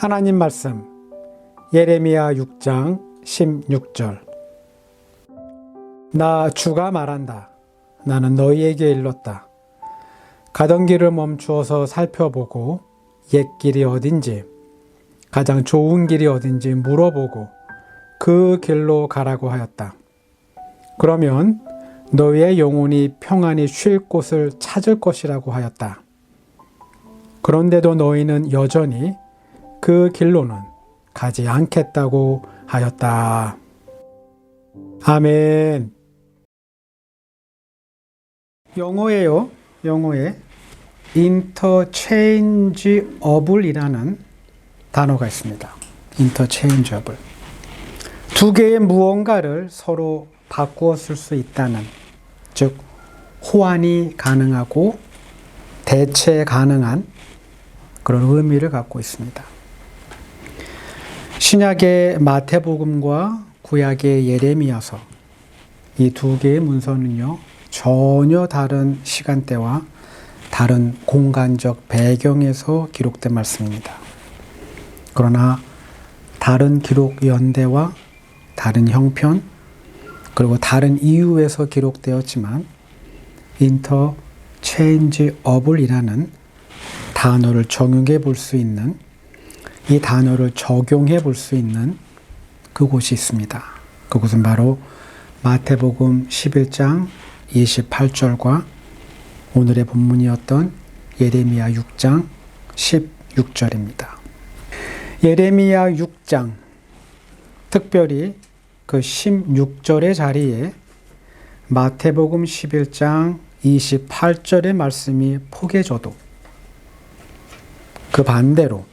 하나님 말씀 예레미야 6장 16절. 나 주가 말한다. 나는 너희에게 일렀다. 가던 길을 멈추어서 살펴보고 옛 길이 어딘지 가장 좋은 길이 어딘지 물어보고 그 길로 가라고 하였다. 그러면 너희의 영혼이 평안히 쉴 곳을 찾을 것이라고 하였다. 그런데도 너희는 여전히 그 길로는 가지 않겠다고 하였다. 아멘. 영어에 interchangeable이라는 단어가 있습니다. interchangeable. 두 개의 무언가를 서로 바꾸어 쓸 수 있다는, 즉 호환이 가능하고 대체 가능한 그런 의미를 갖고 있습니다. 신약의 마태복음과 구약의 예레미야서, 이 두 개의 문서는요, 전혀 다른 시간대와 다른 공간적 배경에서 기록된 말씀입니다. 그러나 다른 기록 연대와 다른 형편, 그리고 다른 이유에서 기록되었지만 interchangeable이라는 단어를 적용해 볼 수 있는, 이 단어를 적용해 볼 수 있는 그곳이 있습니다. 그곳은 바로 마태복음 11장 28절과 오늘의 본문이었던 예레미야 6장 16절입니다. 예레미야 6장, 특별히 그 16절의 자리에 마태복음 11장 28절의 말씀이 포개져도 그 반대로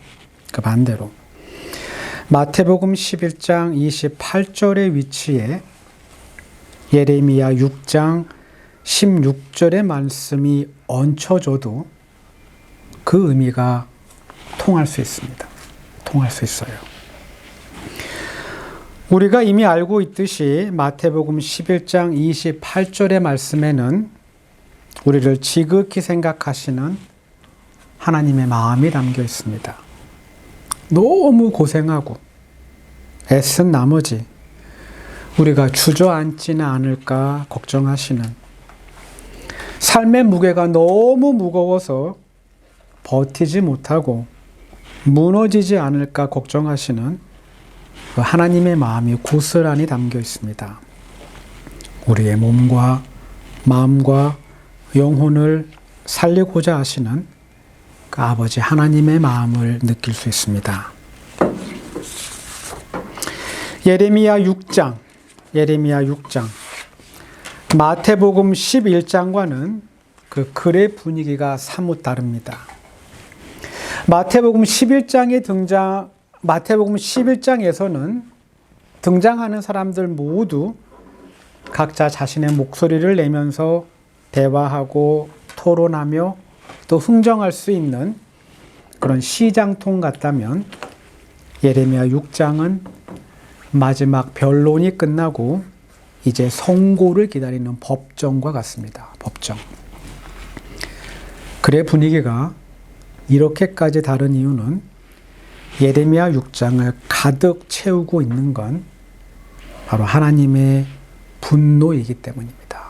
마태복음 11장 28절의 위치에 예레미야 6장 16절의 말씀이 얹혀져도 그 의미가 통할 수 있습니다. 통할 수 있어요. 우리가 이미 알고 있듯이 마태복음 11장 28절의 말씀에는 우리를 지극히 생각하시는 하나님의 마음이 담겨 있습니다. 너무 고생하고 애쓴 나머지 우리가 주저앉지는 않을까 걱정하시는, 삶의 무게가 너무 무거워서 버티지 못하고 무너지지 않을까 걱정하시는 그 하나님의 마음이 고스란히 담겨 있습니다. 우리의 몸과 마음과 영혼을 살리고자 하시는 그 아버지 하나님의 마음을 느낄 수 있습니다. 예레미야 6장, 마태복음 11장과는 그 글의 분위기가 사뭇 다릅니다. 마태복음 11장에서는 등장하는 사람들 모두 각자 자신의 목소리를 내면서 대화하고 토론하며 또 흥정할 수 있는 그런 시장통 같다면, 예레미야 6장은 마지막 변론이 끝나고 이제 선고를 기다리는 법정과 같습니다. 법정. 글의 분위기가 이렇게까지 다른 이유는 예레미야 6장을 가득 채우고 있는 건 바로 하나님의 분노이기 때문입니다.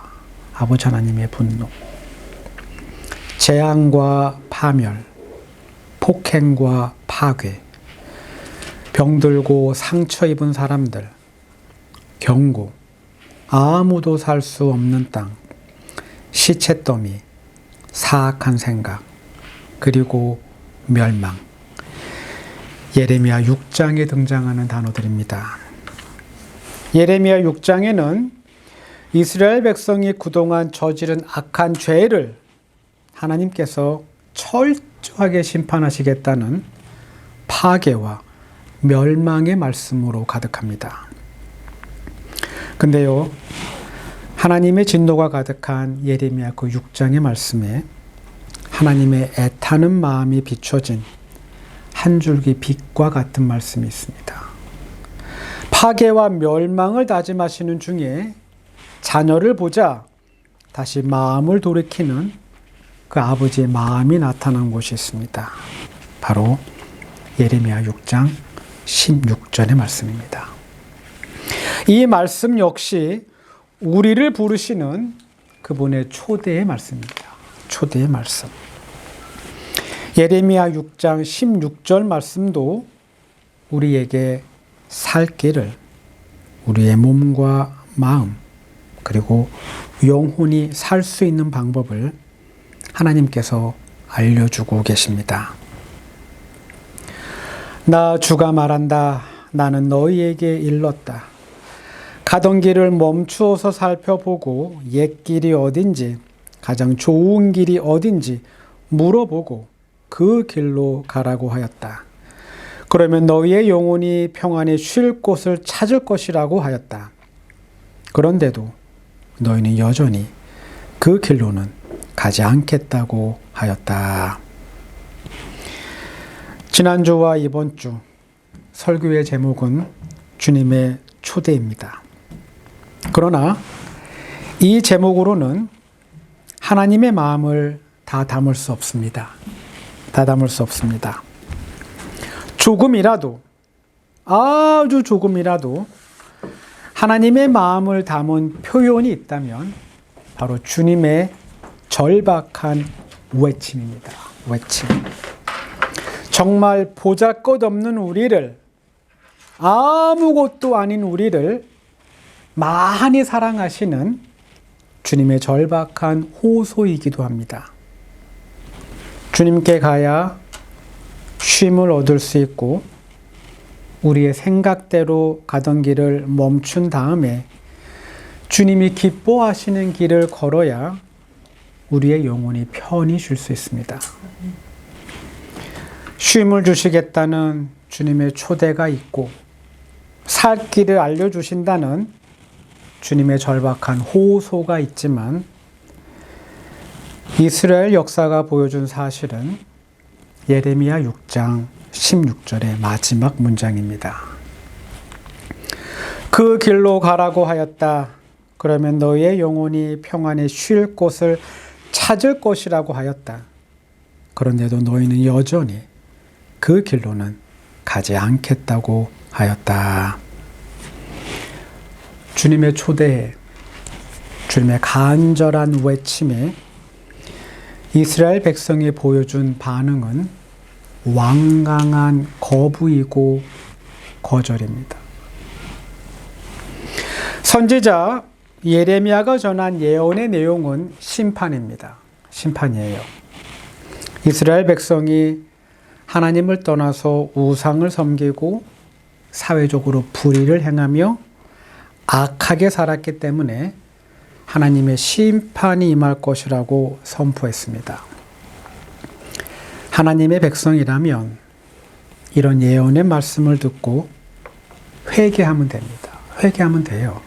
아버지 하나님의 분노. 재앙과 파멸, 폭행과 파괴, 병들고 상처 입은 사람들, 경고, 아무도 살 수 없는 땅, 시체더미, 사악한 생각, 그리고 멸망. 예레미야 6장에 등장하는 단어들입니다. 예레미야 6장에는 이스라엘 백성이 그동안 저지른 악한 죄를 하나님께서 철저하게 심판하시겠다는 파괴와 멸망의 말씀으로 가득합니다. 근데요, 하나님의 진노가 가득한 예레미야 그 6장의 말씀에 하나님의 애타는 마음이 비춰진 한 줄기 빛과 같은 말씀이 있습니다. 파괴와 멸망을 다짐하시는 중에 자녀를 보자 다시 마음을 돌이키는 그 아버지의 마음이 나타난 곳이 있습니다. 바로 예레미야 6장 16절의 말씀입니다. 이 말씀 역시 우리를 부르시는 그분의 초대의 말씀입니다. 초대의 말씀. 예레미야 6장 16절 말씀도 우리에게 살 길을, 우리의 몸과 마음, 그리고 영혼이 살 수 있는 방법을 하나님께서 알려주고 계십니다. 나 주가 말한다. 나는 너희에게 일렀다. 가던 길을 멈추어서 살펴보고 옛 길이 어딘지, 가장 좋은 길이 어딘지 물어보고 그 길로 가라고 하였다. 그러면 너희의 영혼이 평안히 쉴 곳을 찾을 것이라고 하였다. 그런데도 너희는 여전히 그 길로는 가지 않겠다고 하였다. 지난주와 이번 주 설교의 제목은 주님의 초대입니다. 그러나 이 제목으로는 하나님의 마음을 다 담을 수 없습니다. 다 담을 수 없습니다. 조금이라도, 아주 조금이라도 하나님의 마음을 담은 표현이 있다면 바로 주님의 절박한 외침입니다. 외침. 정말 보잘것없는 우리를, 아무것도 아닌 우리를 많이 사랑하시는 주님의 절박한 호소이기도 합니다. 주님께 가야 쉼을 얻을 수 있고 우리의 생각대로 가던 길을 멈춘 다음에 주님이 기뻐하시는 길을 걸어야 우리의 영혼이 편히 쉴 수 있습니다. 쉼을 주시겠다는 주님의 초대가 있고 살 길을 알려주신다는 주님의 절박한 호소가 있지만 이스라엘 역사가 보여준 사실은 예레미야 6장 16절의 마지막 문장입니다. 그 길로 가라고 하였다. 그러면 너희의 영혼이 평안히 쉴 곳을 찾을 것이라고 하였다. 그런데도 너희는 여전히 그 길로는 가지 않겠다고 하였다. 주님의 초대에, 주님의 간절한 외침에 이스라엘 백성이 보여준 반응은 완강한 거부이고 거절입니다. 선지자 예레미야가 전한 예언의 내용은 심판입니다. 심판이에요. 이스라엘 백성이 하나님을 떠나서 우상을 섬기고 사회적으로 불의를 행하며 악하게 살았기 때문에 하나님의 심판이 임할 것이라고 선포했습니다. 하나님의 백성이라면 이런 예언의 말씀을 듣고 회개하면 됩니다. 회개하면 돼요.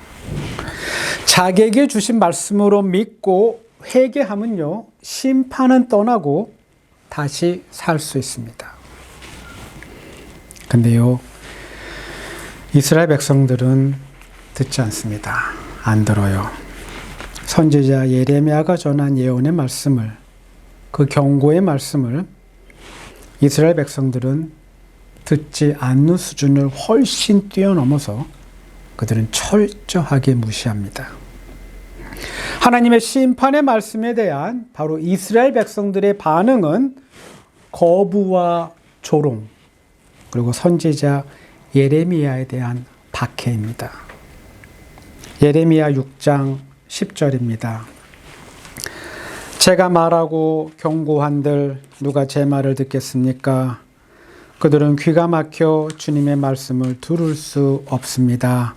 자기에게 주신 말씀으로 믿고 회개하면요, 심판은 떠나고 다시 살 수 있습니다. 근데요, 이스라엘 백성들은 듣지 않습니다. 안 들어요. 선지자 예레미야가 전한 예언의 말씀을, 그 경고의 말씀을 이스라엘 백성들은 듣지 않는 수준을 훨씬 뛰어넘어서 그들은 철저하게 무시합니다. 하나님의 심판의 말씀에 대한 바로 이스라엘 백성들의 반응은 거부와 조롱, 그리고 선지자 예레미야에 대한 박해입니다. 예레미야 6장 10절입니다. 제가 말하고 경고한들 누가 제 말을 듣겠습니까? 그들은 귀가 막혀 주님의 말씀을 들을 수 없습니다.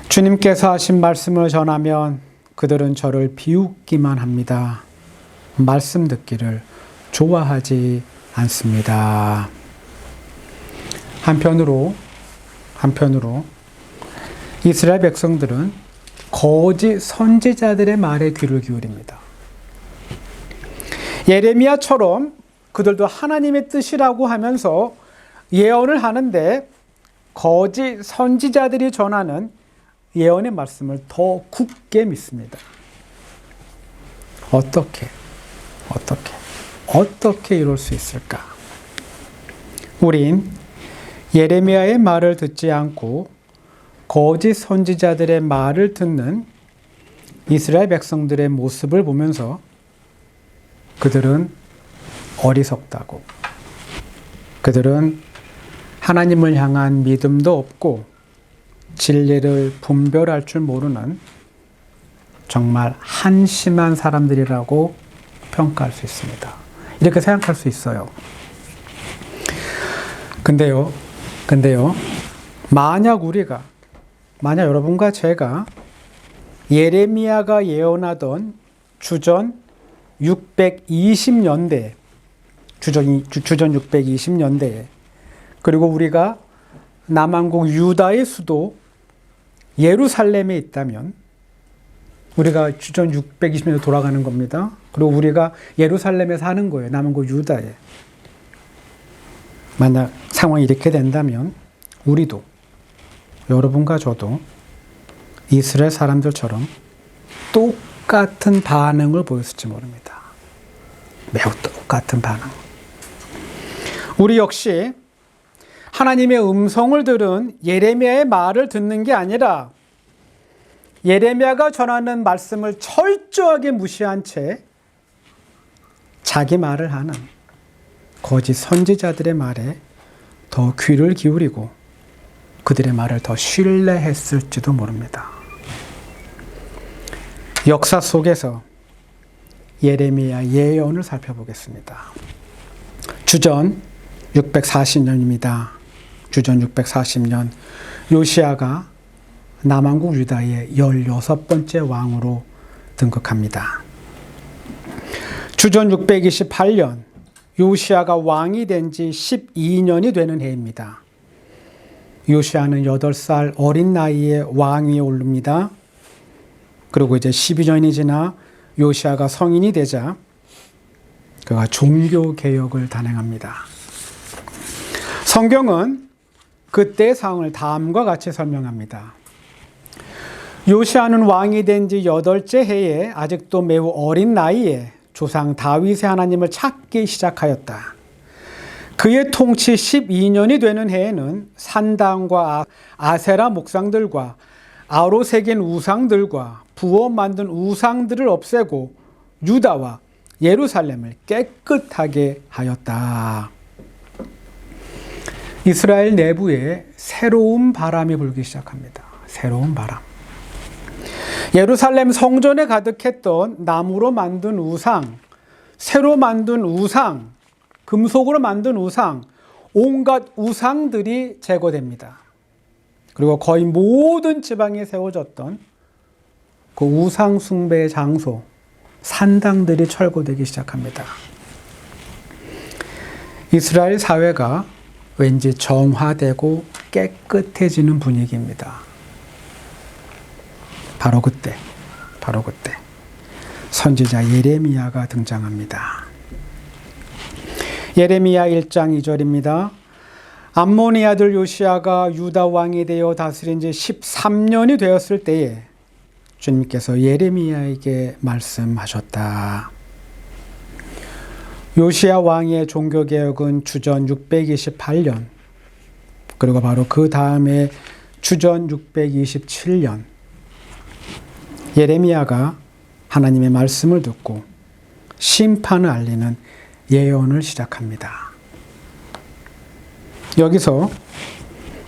주님께서 하신 말씀을 전하면 그들은 저를 비웃기만 합니다. 말씀 듣기를 좋아하지 않습니다. 한편으로 이스라엘 백성들은 거짓 선지자들의 말에 귀를 기울입니다. 예레미야처럼 그들도 하나님의 뜻이라고 하면서 예언을 하는데 거짓 선지자들이 전하는 예언의 말씀을 더 굳게 믿습니다. 어떻게 이럴 수 있을까? 우린 예레미야의 말을 듣지 않고 거짓 선지자들의 말을 듣는 이스라엘 백성들의 모습을 보면서 그들은 어리석다고, 그들은 하나님을 향한 믿음도 없고 진리를 분별할 줄 모르는 정말 한심한 사람들이라고 평가할 수 있습니다. 이렇게 생각할 수 있어요. 근데요, 만약 여러분과 제가 예레미야가 예언하던 주전 620년대, 주전 620년대에, 그리고 우리가 남왕국 유다의 수도 예루살렘에 있다면, 우리가 주전 620년에 돌아가는 겁니다. 그리고 우리가 예루살렘에 사는 거예요. 남왕국 유다에. 만약 상황이 이렇게 된다면 우리도, 여러분과 저도 이스라엘 사람들처럼 똑같은 반응을 보였을지 모릅니다. 매우 똑같은 반응. 우리 역시 하나님의 음성을 들은 예레미야의 말을 듣는 게 아니라 예레미야가 전하는 말씀을 철저하게 무시한 채 자기 말을 하는 거짓 선지자들의 말에 더 귀를 기울이고 그들의 말을 더 신뢰했을지도 모릅니다. 역사 속에서 예레미야 예언을 살펴보겠습니다. 주전 640년입니다. 주전 640년, 요시야가 남왕국 유다의 16번째 왕으로 등극합니다. 주전 628년, 요시야가 왕이 된 지 12년이 되는 해입니다. 요시야는 8살 어린 나이에 왕위에 오릅니다. 그리고 이제 12년이 지나 요시야가 성인이 되자 그가 종교개혁을 단행합니다. 성경은 그때의 상황을 다음과 같이 설명합니다. 요시야는 왕이 된 지 8째 해에 아직도 매우 어린 나이에 조상 다윗의 하나님을 찾기 시작하였다. 그의 통치 12년이 되는 해에는 산당과 아세라 목상들과 아로 새긴 우상들과 부어 만든 우상들을 없애고 유다와 예루살렘을 깨끗하게 하였다. 이스라엘 내부에 새로운 바람이 불기 시작합니다. 새로운 바람. 예루살렘 성전에 가득했던 나무로 만든 우상, 새로 만든 우상, 금속으로 만든 우상, 온갖 우상들이 제거됩니다. 그리고 거의 모든 지방에 세워졌던 그 우상 숭배의 장소, 산당들이 철거되기 시작합니다. 이스라엘 사회가 왠지 정화되고 깨끗해지는 분위기입니다. 바로 그때 선지자 예레미야가 등장합니다. 예레미야 1장 2절입니다. 암몬의 아들 요시야가 유다 왕이 되어 다스린 지 13년이 되었을 때에 주님께서 예레미야에게 말씀하셨다. 요시야 왕의 종교개혁은 주전 628년, 그리고 바로 그 다음에 주전 627년, 예레미야가 하나님의 말씀을 듣고 심판을 알리는 예언을 시작합니다. 여기서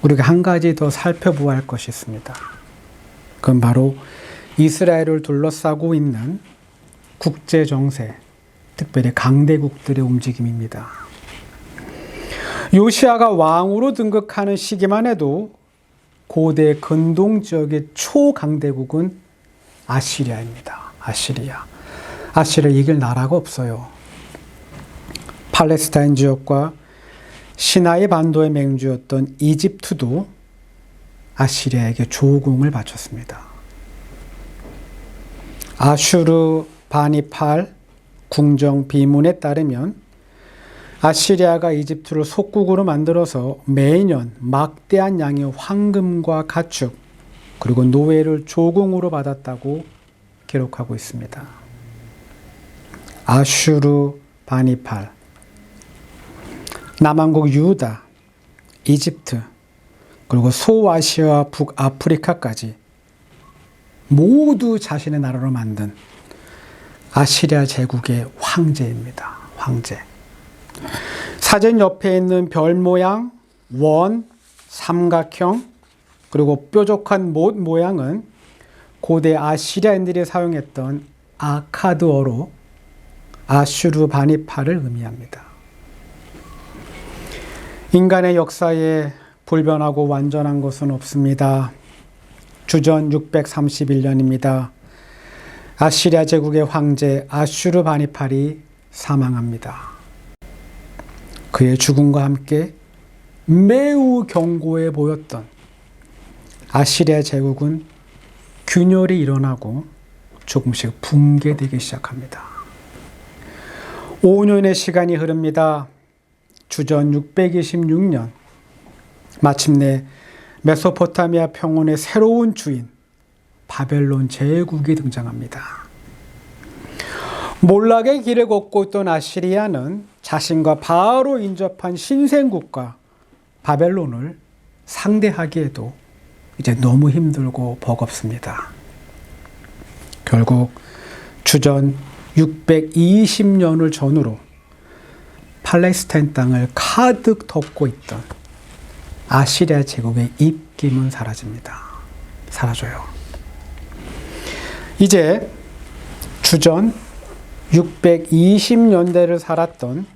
우리가 한 가지 더 살펴보아야 할 것이 있습니다. 그건 바로 이스라엘을 둘러싸고 있는 국제 정세, 특별히 강대국들의 움직임입니다. 요시야가 왕으로 등극하는 시기만 해도 고대 근동 지역의 초강대국은 아시리아입니다. 아시리아 이길 나라가 없어요. 팔레스타인 지역과 시나이 반도의 맹주였던 이집트도 아시리아에게 조공을 바쳤습니다. 아슈르 바니팔 궁정 비문에 따르면 아시리아가 이집트를 속국으로 만들어서 매년 막대한 양의 황금과 가축 그리고 노예를 조공으로 받았다고 기록하고 있습니다. 아슈르 바니팔, 남왕국 유다, 이집트, 그리고 소아시아와 북아프리카까지 모두 자신의 나라로 만든 아시리아 제국의 황제입니다. 황제. 사진 옆에 있는 별 모양, 원, 삼각형, 그리고 뾰족한 못 모양은 고대 아시리아인들이 사용했던 아카드어로 아슈르바니파를 의미합니다. 인간의 역사에 불변하고 완전한 것은 없습니다. 주전 631년입니다. 아시리아 제국의 황제 아슈르바니팔이 사망합니다. 그의 죽음과 함께 매우 견고해 보였던 아시리아 제국은 균열이 일어나고 조금씩 붕괴되기 시작합니다. 5년의 시간이 흐릅니다. 주전 626년 마침내 메소포타미아 평원의 새로운 주인 바벨론 제국이 등장합니다. 몰락의 길을 걷고 있던 아시리아는 자신과 바로 인접한 신생국가 바벨론을 상대하기에도 이제 너무 힘들고 버겁습니다. 결국 주전 620년을 전후로 팔레스타인 땅을 가득 덮고 있던 아시리아 제국의 입김은 사라집니다. 사라져요. 이제 주전 620년대를 살았던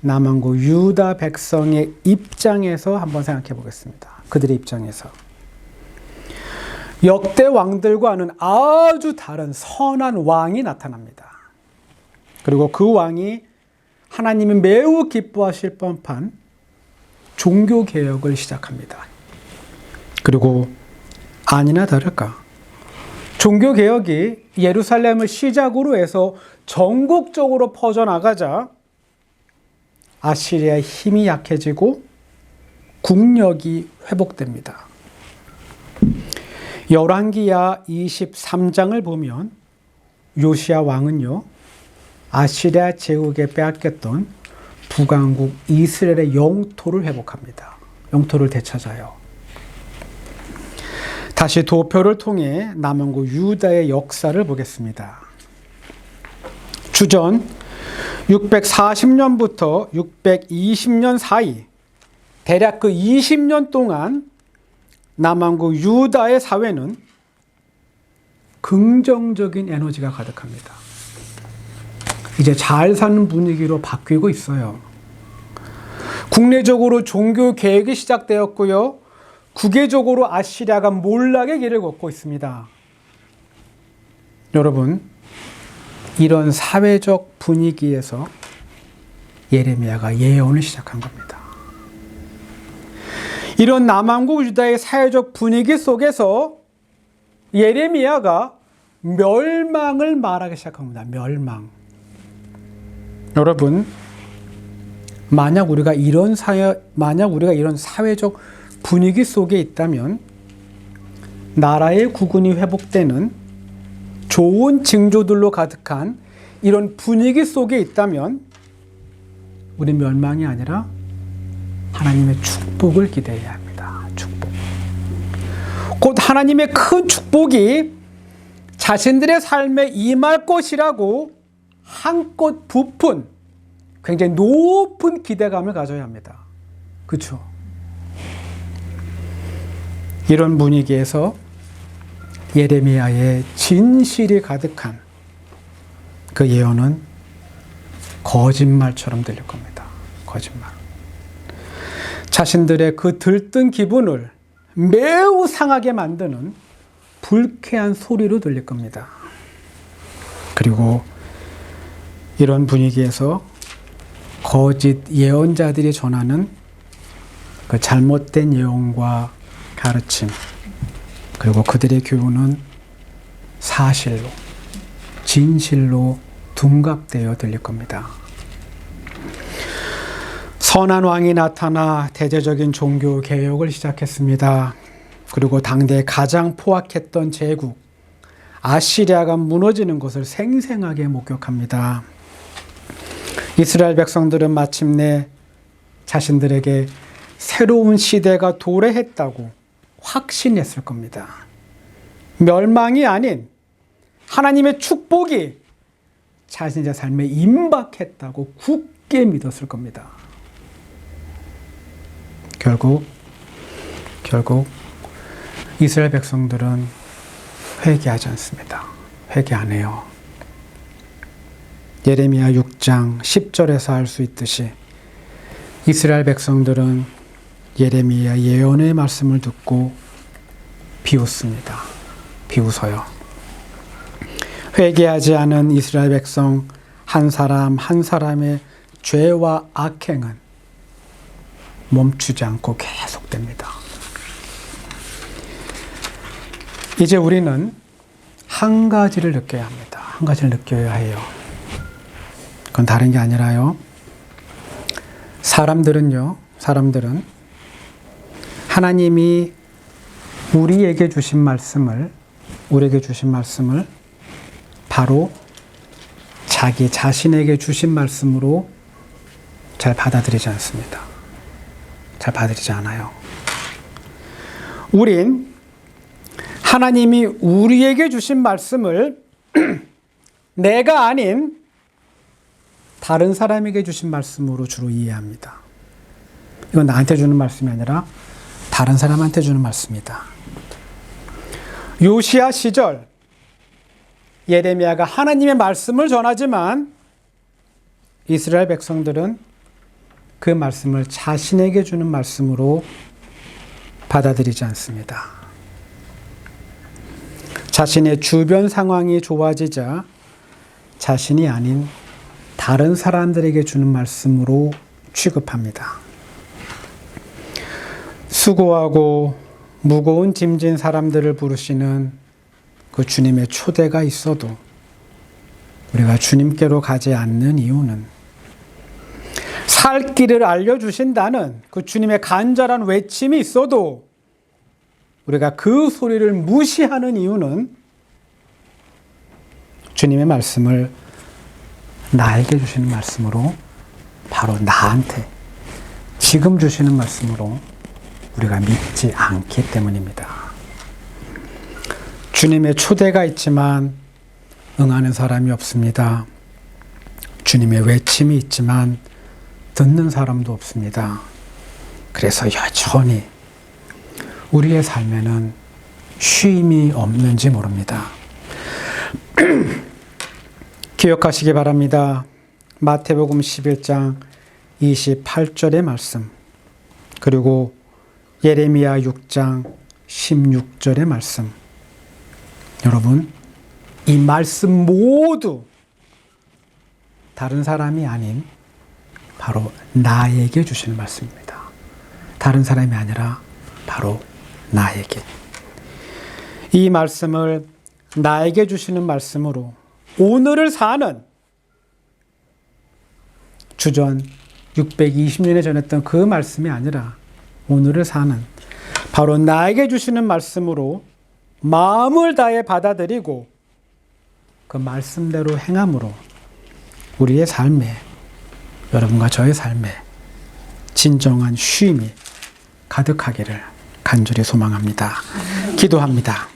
남왕국 유다 백성의 입장에서 한번 생각해 보겠습니다. 그들의 입장에서 역대 왕들과는 아주 다른 선한 왕이 나타납니다. 그리고 그 왕이 하나님이 매우 기뻐하실 법한 종교개혁을 시작합니다. 그리고 아니나 다를까 종교개혁이 예루살렘을 시작으로 해서 전국적으로 퍼져나가자 아시리아의 힘이 약해지고 국력이 회복됩니다. 열왕기야 23장을 보면 요시야 왕은요 아시리아 제국에 빼앗겼던 북왕국 이스라엘의 영토를 회복합니다. 영토를 되찾아요. 다시 도표를 통해 남왕국 유다의 역사를 보겠습니다. 주전 640년부터 620년 사이 대략 그 20년 동안 남왕국 유다의 사회는 긍정적인 에너지가 가득합니다. 이제 잘 사는 분위기로 바뀌고 있어요. 국내적으로 종교 개혁이 시작되었고요. 국외적으로 아시리아가 몰락의 길을 걷고 있습니다. 여러분, 이런 사회적 분위기에서 예레미야가 예언을 시작한 겁니다. 이런 남왕국 유다의 사회적 분위기 속에서 예레미야가 멸망을 말하기 시작합니다. 멸망. 여러분, 만약 우리가 이런 사회적 분위기 속에 있다면 나라의 국운이 회복되는 좋은 징조들로 가득한 이런 분위기 속에 있다면 우리 멸망이 아니라 하나님의 축복을 기대해야 합니다. 축복. 곧 하나님의 큰 축복이 자신들의 삶에 임할 것이라고 한껏 부푼 굉장히 높은 기대감을 가져야 합니다. 그렇죠? 이런 분위기에서 예레미야의 진실이 가득한 그 예언은 거짓말처럼 들릴 겁니다. 거짓말. 자신들의 그 들뜬 기분을 매우 상하게 만드는 불쾌한 소리로 들릴 겁니다. 그리고 이런 분위기에서 거짓 예언자들이 전하는 그 잘못된 예언과 가르침, 그리고 그들의 교훈은 사실로, 진실로 둔갑되어 들릴 겁니다. 선한 왕이 나타나 대대적인 종교 개혁을 시작했습니다. 그리고 당대에 가장 포악했던 제국 아시리아가 무너지는 것을 생생하게 목격합니다. 이스라엘 백성들은 마침내 자신들에게 새로운 시대가 도래했다고 확신했을 겁니다. 멸망이 아닌 하나님의 축복이 자신의 삶에 임박했다고 굳게 믿었을 겁니다. 결국 이스라엘 백성들은 회개하지 않습니다. 회개 안 해요. 예레미야 6장 10절에서 알 수 있듯이 이스라엘 백성들은 예레미야 예언의 말씀을 듣고 비웃습니다. 비웃어요. 회개하지 않은 이스라엘 백성 한 사람 한 사람의 죄와 악행은 멈추지 않고 계속됩니다. 이제 우리는 한 가지를 느껴야 합니다. 한 가지를 느껴야 해요. 그건 다른 게 아니라요. 사람들은 하나님이 우리에게 주신 말씀을 바로 자기 자신에게 주신 말씀으로 잘 받아들이지 않습니다. 잘 받아들이지 않아요. 우린 하나님이 우리에게 주신 말씀을 내가 아닌 다른 사람에게 주신 말씀으로 주로 이해합니다. 이건 나한테 주는 말씀이 아니라 다른 사람한테 주는 말씀이다. 요시야 시절 예레미야가 하나님의 말씀을 전하지만 이스라엘 백성들은 그 말씀을 자신에게 주는 말씀으로 받아들이지 않습니다. 자신의 주변 상황이 좋아지자 자신이 아닌 다른 사람들에게 주는 말씀으로 취급합니다. 수고하고 무거운 짐진 사람들을 부르시는 그 주님의 초대가 있어도 우리가 주님께로 가지 않는 이유는 살 길을 알려주신다는 그 주님의 간절한 외침이 있어도 우리가 그 소리를 무시하는 이유는 주님의 말씀을 나에게 주시는 말씀으로 바로 나한테 지금 주시는 말씀으로 우리가 믿지 않기 때문입니다. 주님의 초대가 있지만 응하는 사람이 없습니다. 주님의 외침이 있지만 듣는 사람도 없습니다. 그래서 여전히 우리의 삶에는 쉼이 없는지 모릅니다. 기억하시기 바랍니다. 마태복음 11장 28절의 말씀, 그리고 예레미야 6장 16절의 말씀. 여러분, 이 말씀 모두 다른 사람이 아닌 바로 나에게 주시는 말씀입니다. 다른 사람이 아니라 바로 나에게. 이 말씀을 나에게 주시는 말씀으로 오늘을 사는, 주전 620년에 전했던 그 말씀이 아니라 오늘을 사는 바로 나에게 주시는 말씀으로 마음을 다해 받아들이고 그 말씀대로 행함으로 우리의 삶에, 여러분과 저의 삶에 진정한 쉼이 가득하기를 간절히 소망합니다. 기도합니다.